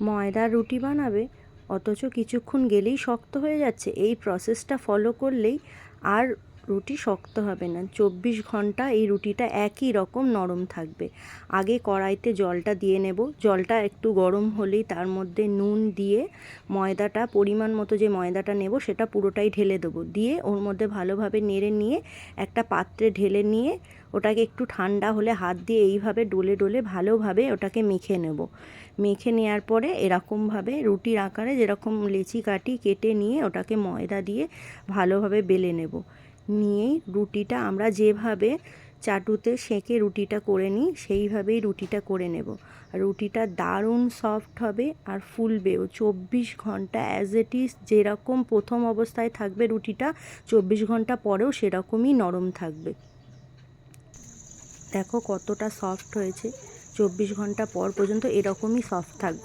ময়দার রুটি বানাবে, অথচ কিছুক্ষণ গেলেই শক্ত হয়ে যাচ্ছে। এই প্রসেসটা ফলো করলেই আর রুটি শক্ত হবে না। 24 ঘন্টা এই রুটিটা একই রকম নরম থাকবে। আগে কড়াইতে জলটা দিয়ে নেব। জলটা একটু গরম হলেই তার মধ্যে নুন দিয়ে ময়দাটা, পরিমাণ মতো যে ময়দাটা নেব সেটা পুরোটাই ঢেলে দেবো। দিয়ে ওর মধ্যে ভালোভাবে নেড়ে নিয়ে একটা পাত্রে ঢেলে নিয়ে ওটাকে একটু ঠান্ডা হলে হাত দিয়ে এইভাবে ডলে ডলে ভালোভাবে ওটাকে মেখে নেব। মেখে নেওয়ার পরে এরকমভাবে রুটির আকারে যেরকম লেচি কাটি কেটে নিয়ে ওটাকে ময়দা দিয়ে ভালোভাবে বেলে নেব। নিয়েই রুটিটা আমরা যেভাবে চাটুতে সেঁকে রুটিটা করে নিই সেইভাবেই রুটিটা করে নেব। রুটিটা দারুণ সফট হবে আর ফুলবেও। 24 ঘন্টা অ্যাজ ইট ইজ যেরকম প্রথম অবস্থায় থাকবে রুটিটা, 24 ঘন্টা পরেও সেরকমই নরম থাকবে। দেখো কতটা সফট হয়েছে। 24 ঘন্টা পর পর্যন্ত এরকমই সফট থাকবে।